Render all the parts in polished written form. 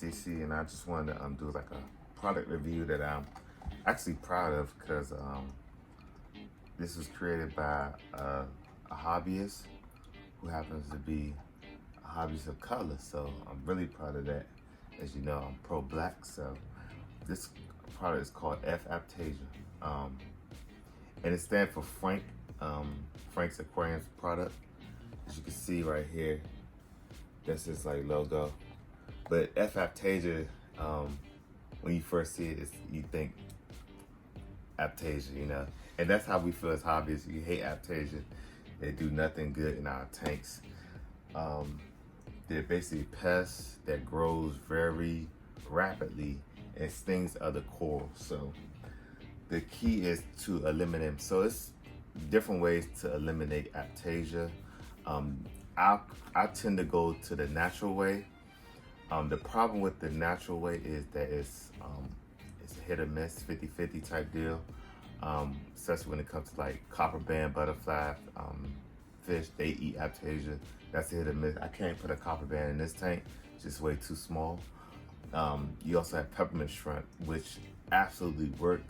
DC, and I just wanted to do like a product review that I'm actually proud of because this was created by a hobbyist who happens to be a hobbyist of color. So I'm really proud of that. As you know, I'm pro-black, so this product is called F-Aiptasia, and it stands for Frank's Aquarium product. As you can see right here, that's his like logo. But F-Aiptasia, when you first see it, you think Aiptasia, you know, and that's how we feel as hobbyists. You hate Aiptasia; they do nothing good in our tanks. They're basically pests that grows very rapidly and stings other corals. So the key is to eliminate them. So it's different ways to eliminate Aiptasia. I tend to go to the natural way. The problem with the natural way is that it's a hit or miss, 50-50 type deal. Especially when it comes to like copper band butterfly fish, they eat Aiptasia. That's a hit or miss. I can't put a copper band in this tank; it's just way too small. You also have peppermint shrimp, which absolutely work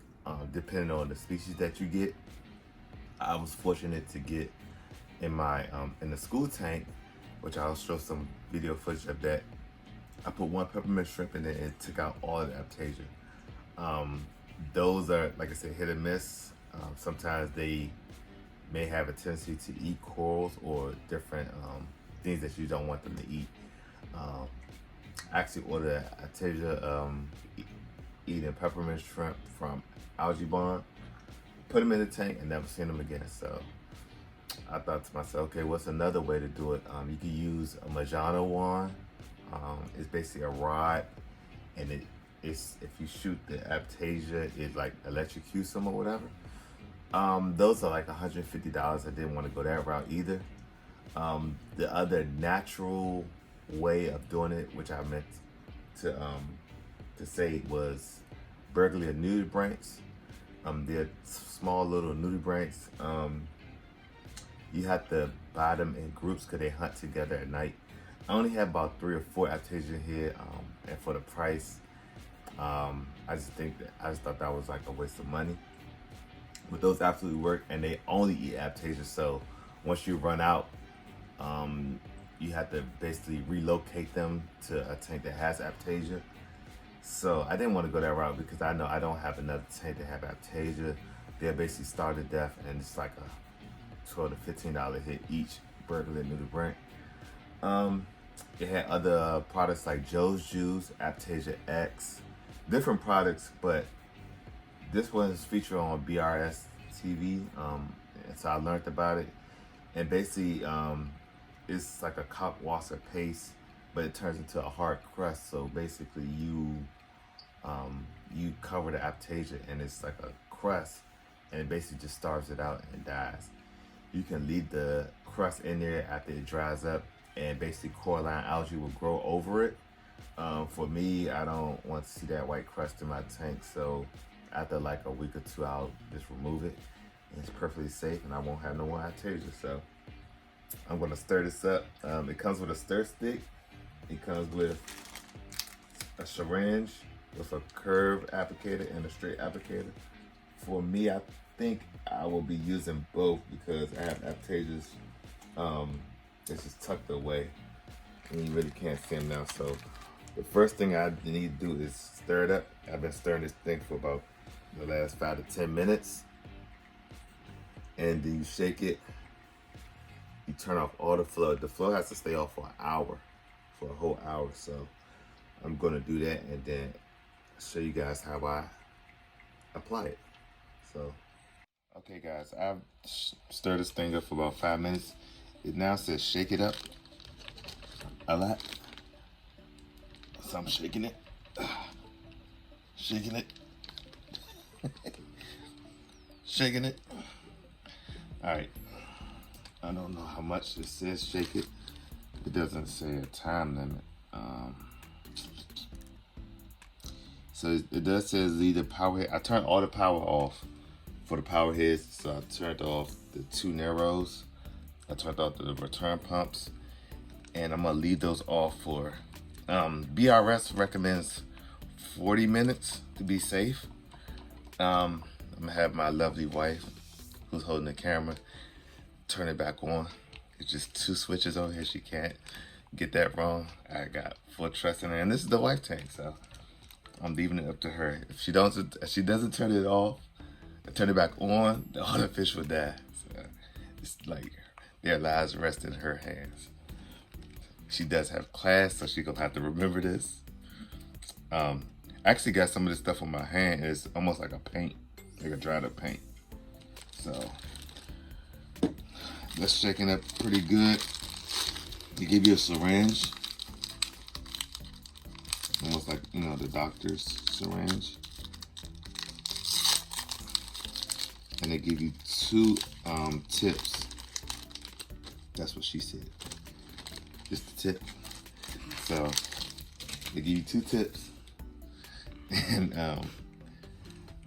depending on the species that you get. I was fortunate to get in my in the school tank, which I'll show some video footage of that. I put one peppermint shrimp in it and it took out all of the Aiptasia. Those are, like I said, hit or miss. Sometimes they may have a tendency to eat corals or different things that you don't want them to eat. I actually ordered Aiptasia eating peppermint shrimp from Algae Barn, put them in the tank and never seen them again. So I thought to myself, okay, what's another way to do it? You can use a Majano wand. It's basically a rod, and it's if you shoot the Aiptasia, it like electrocutes them or whatever. Those are like $150. I didn't want to go that route either. The other natural way of doing it, which I meant to say, was burglar nudibranchs. They're small little nudibranchs. You have to buy them in groups because they hunt together at night. I only have about 3 or 4 Aiptasia here, and for the price, I just thought that was like a waste of money. But those absolutely work, and they only eat Aiptasia. So once you run out, you have to basically relocate them to a tank that has Aiptasia. So I didn't want to go that route because I know I don't have another tank that have Aiptasia. They're basically starved to death, and it's like a $12 to $15 hit each burglar nudibranch. It had other products like Joe's Juice, Aiptasia X, different products, but this was featured on BRS TV, so I learned about it. And basically, it's like a Kalkwasser paste, but it turns into a hard crust. So basically, you cover the Aiptasia, and it's like a crust, and it basically just starves it out and dies. You can leave the crust in there after it dries up, and basically coralline algae will grow over it. For me, I don't want to see that white crust in my tank, so after like a week or 2, I'll just remove it. And it's perfectly safe, and I won't have no more Aiptasia. So I'm gonna stir this up. It comes with a stir stick. It comes with a syringe with a curved applicator and a straight applicator. For me, I think I will be using both because I have Aiptasias. It's just tucked away, and you really can't see them now. So the first thing I need to do is stir it up. I've been stirring this thing for about the last 5 to 10 minutes. And then you shake it. You turn off all the flow. The flow has to stay off for an hour, for a whole hour. So I'm gonna do that and then show you guys how I apply it. So, okay guys, I've stirred this thing up for about 5 minutes. It now says shake it up a lot. So I'm shaking it. Shaking it. Shaking it. Alright. I don't know how much it says shake it. It doesn't say a time limit. So it does say leave the power head. I turned all the power off for the power heads. So I turned off the 2 Neros. I turned off the return pumps. And I'm gonna leave those off for BRS recommends 40 minutes to be safe. I'm gonna have my lovely wife, who's holding the camera, turn it back on. It's just 2 switches on here. She can't get that wrong. I got full trust in her, and this is the wife tank, so I'm leaving it up to her. If she doesn't turn it off and turn it back on, all the fish will die. So it's like their lives rest in her hands. She does have class, so she's gonna have to remember this. I actually got some of this stuff on my hand. It's almost like a paint, like a dried up paint. So that's shaking up pretty good. They give you a syringe, almost like, you know, the doctor's syringe. And they give you 2 tips. That's what she said. Just a tip. So they give you 2 tips. And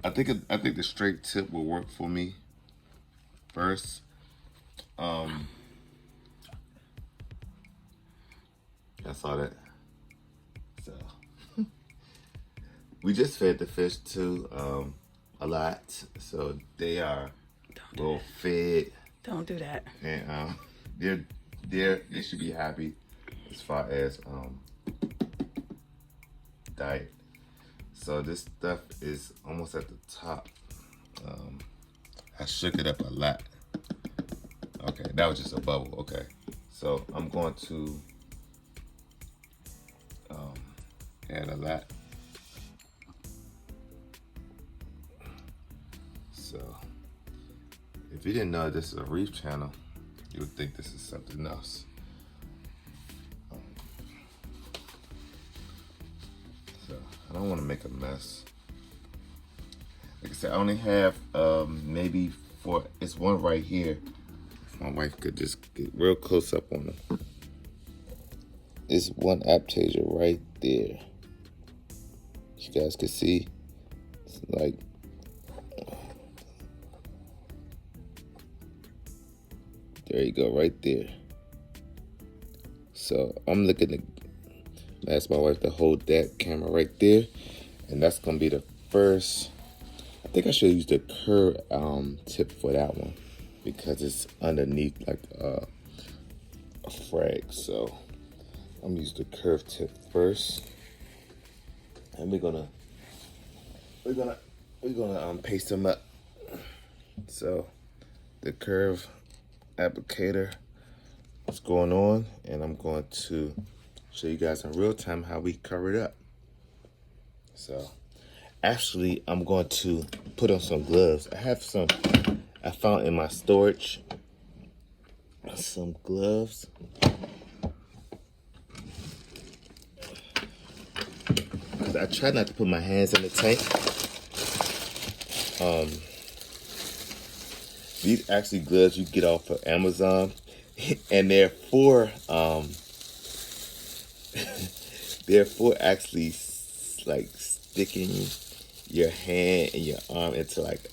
I think the straight tip will work for me first. I saw that. So we just fed the fish too a lot, so they are well fed. Don't do that. And they should be happy as far as diet. So this stuff is almost at the top. I shook it up a lot. Okay, that was just a bubble. Okay, so I'm going to add a lot. So if you didn't know this is a reef channel, you would think this is something else. So I don't want to make a mess. Like I said, I only have maybe 4. It's one right here. If my wife could just get real close up on it. It's one Aiptasia right there. You guys can see. It's like there you go, right there. So I'm looking to ask my wife to hold that camera right there, and that's gonna be the first. I think I should use the curve tip for that one because it's underneath like a frag. So I'm gonna use the curve tip first, and we're gonna paste them up. So the curve applicator is going on, and I'm going to show you guys in real time how we cover it up. So actually, I'm going to put on some gloves. I have some I found in my storage. Some gloves. Because I try not to put my hands in the tank. These actually gloves you get off of Amazon, and they're for actually like sticking your hand and your arm into like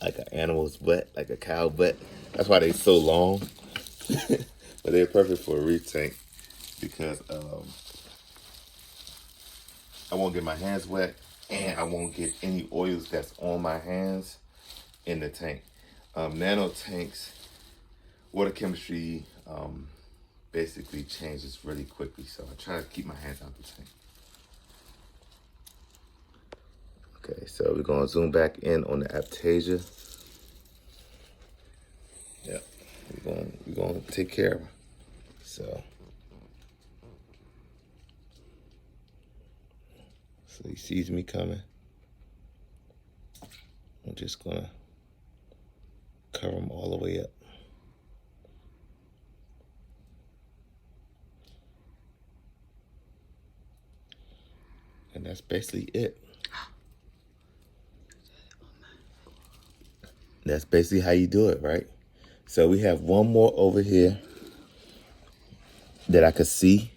an animal's butt, like a cow butt. That's why they're so long. But they're perfect for a reef tank because I won't get my hands wet, and I won't get any oils that's on my hands in the tank. Nano tanks, water chemistry basically changes really quickly, so I try to keep my hands out the tank. Okay, so we're gonna zoom back in on the Aiptasia. Yeah, we're gonna take care of her. So he sees me coming. I'm just gonna cover him all the way up. And that's basically it. That's basically how you do it, right? So we have one more over here that I could see.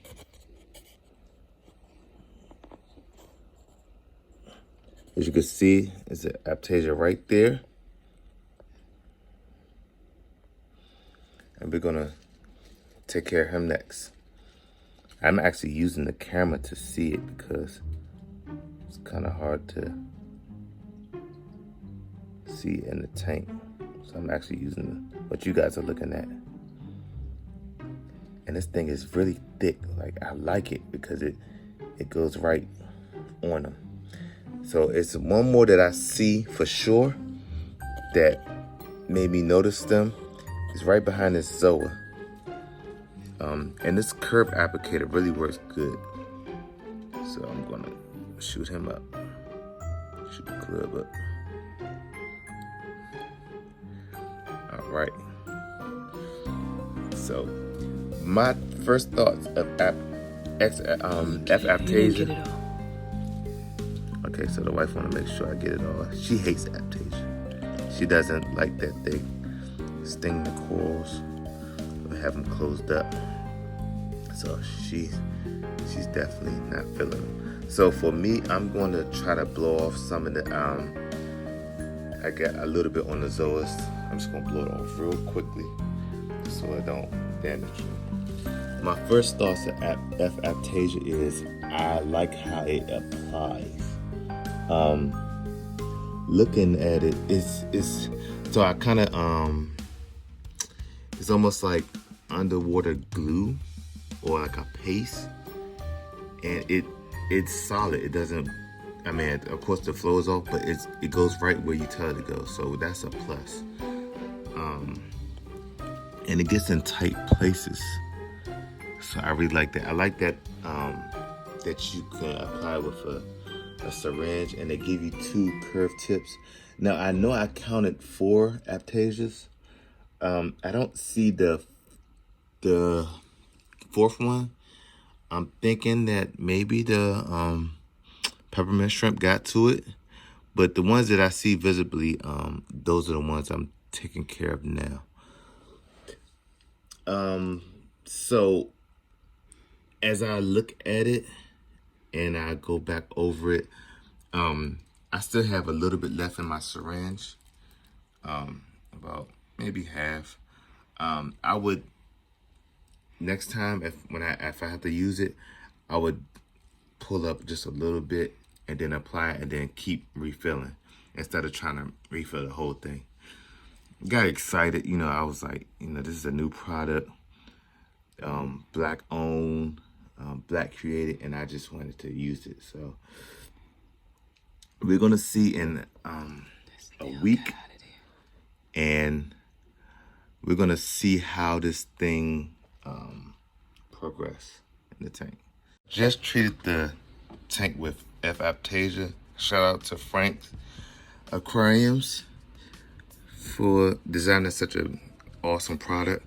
As you can see, it's an Aiptasia right there. And we're gonna take care of him next. I'm actually using the camera to see it because it's kind of hard to see in the tank. So I'm actually using what you guys are looking at. And this thing is really thick. Like, I like it because it goes right on them. So it's one more that I see for sure that made me notice them. It's right behind this Zoa. And this curve applicator really works good. So I'm gonna shoot him up. Shoot the club up. All right. So my first thoughts of F-Aiptasia. Okay, so the wife wanna make sure I get it all. She hates Aiptasia. She doesn't like that they sting the corals or have them closed up. So she's definitely not feeling them. So for me, I'm going to try to blow off some of the, I got a little bit on the Zoas. I'm just going to blow it off real quickly so I don't damage it. My first thoughts of F-Aiptasia is I like how it applies. Looking at it, it's so I kind of, it's almost like underwater glue or like a paste, and it's solid. It doesn't, I mean, of course the flow is off, but it goes right where you tell it to go, so that's a plus. And it gets in tight places, so I really like that. I like that that you can apply with a syringe, and they give you 2 curved tips. Now I know I counted 4 Aiptasias. I don't see the 4th one. I'm thinking that maybe the peppermint shrimp got to it, but the ones that I see visibly, those are the ones I'm taking care of now. So as I look at it and I go back over it, I still have a little bit left in my syringe, about maybe half. I would, next time if I have to use it, I would pull up just a little bit and then apply it and then keep refilling instead of trying to refill the whole thing. Got excited, you know, I was like, you know, this is a new product, black owned, black created, and I just wanted to use it. So we're gonna see in a week, and we're gonna see how this thing progress in the tank. Just treated the tank with F-Aiptasia. Shout out to Frank's Aquariums for designing such an awesome product.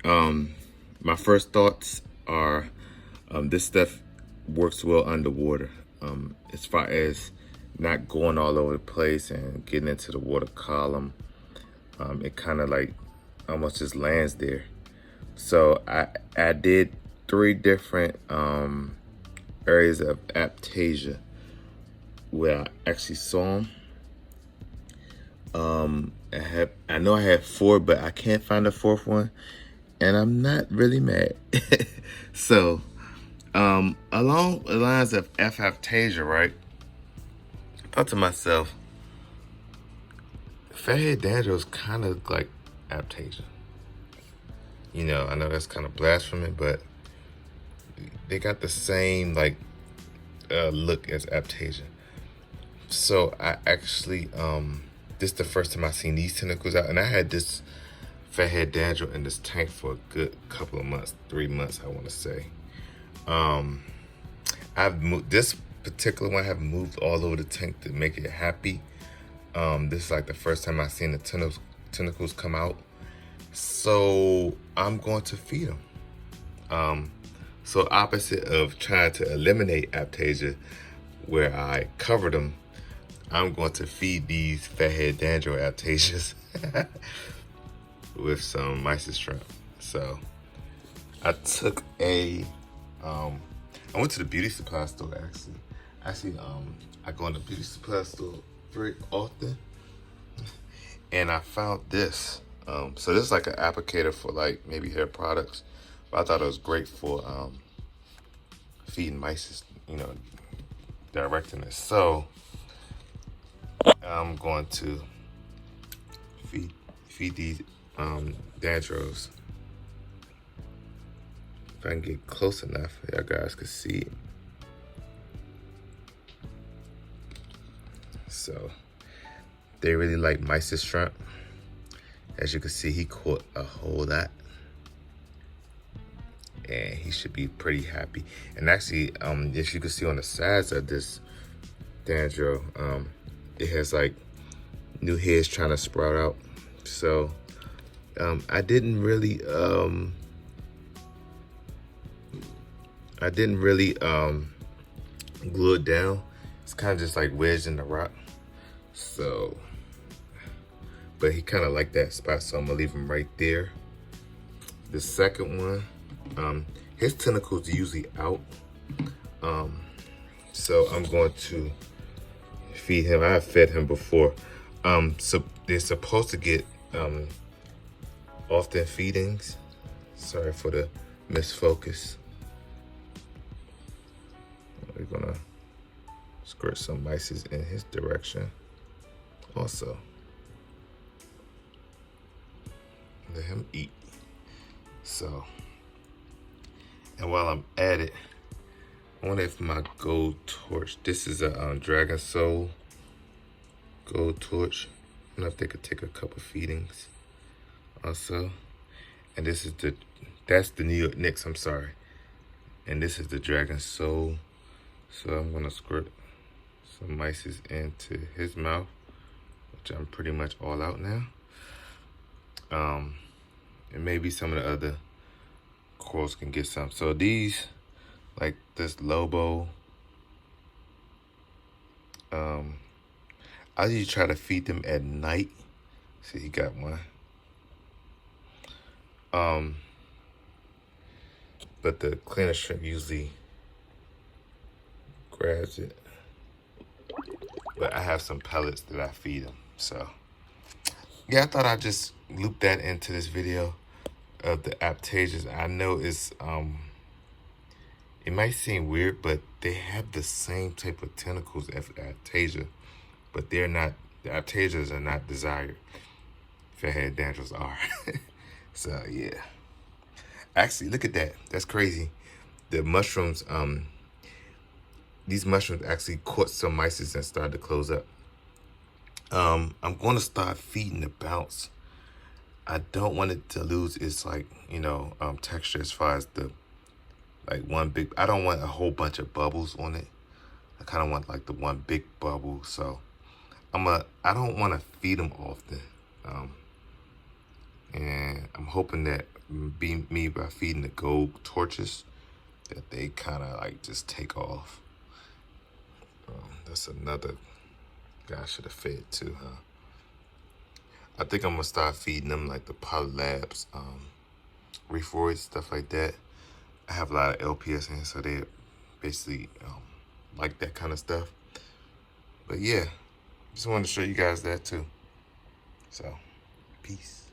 My first thoughts are this stuff works well underwater. As far as not going all over the place and getting into the water column, it kind of like almost just lands there. So I did 3 different areas of Aiptasia where I actually saw them. I know I had 4, but I can't find the 4th one, and I'm not really mad. So along the lines of F-Aiptasia, right, I thought to myself, fathead dandruff is kind of like Aiptasia. You know, I know that's kind of blasphemy, but they got the same like look as Aiptasia. So I actually, this is the first time I've seen these tentacles out, and I had this fathead dandruff in this tank for a good couple of months, 3 months, I want to say. I've moved this particular one. I have moved all over the tank to make it happy. This is like the first time I've seen the tentacles come out. So I'm going to feed them. So opposite of trying to eliminate Aiptasia, where I covered them, I'm going to feed these fathead dandruff Aiptasias with some mysis shrimp. So I took I went to the beauty supply store actually. I go in the beauty supply store very often, and I found this. So this is like an applicator for like maybe hair products, but I thought it was great for feeding mice is, you know, directing it. So I'm going to feed these dandros. If I can get close enough, y'all guys can see it. So they really like mice's shrimp. As you can see, he caught a whole lot, and he should be pretty happy. And actually, as you can see on the sides of this dandro, it has like new hairs trying to sprout out. So I didn't really glue it down. It's kind of just like wedged in the rock. So, but he kind of liked that spot, so I'm gonna leave him right there. The second one, his tentacles are usually out. So I'm going to feed him. I have fed him before. So they're supposed to get often feedings. Sorry for the misfocus. We're gonna squirt some mices in his direction. Also, let him eat. So, and while I'm at it, I wonder if my gold torch, this is a Dragon Soul gold torch. I wonder if they could take a couple feedings also. And this is that's the New York Knicks, I'm sorry. And this is the Dragon Soul. So I'm gonna squirt some mices into his mouth, which I'm pretty much all out now. And maybe some of the other corals can get some. So these, like this Lobo, I usually try to feed them at night. See, he got one. But the cleaner shrimp usually grabs it. But I have some pellets that I feed them. So yeah, I thought I'd just loop that into this video of the Aiptasias. I know it's it might seem weird, but they have the same type of tentacles as Aiptasia, but they're not. The Aiptasias are not desired. Fathead dandros are. So yeah. Actually, look at that. That's crazy. The mushrooms, these mushrooms actually caught some mices and started to close up. I'm going to start feeding the bounce. I don't want it to lose its, like, you know, texture as far as the, like, one big, I don't want a whole bunch of bubbles on it. I kind of want like the one big bubble. So I don't want to feed them often. And I'm hoping that me by feeding the gold torches, that they kind of like just take off. That's another guy I should have fed too, huh? I think I'm gonna start feeding them like the Polylabs, Reef, stuff like that. I have a lot of LPS in, so they basically like that kind of stuff. But yeah, just wanted to show you guys that too. So, peace.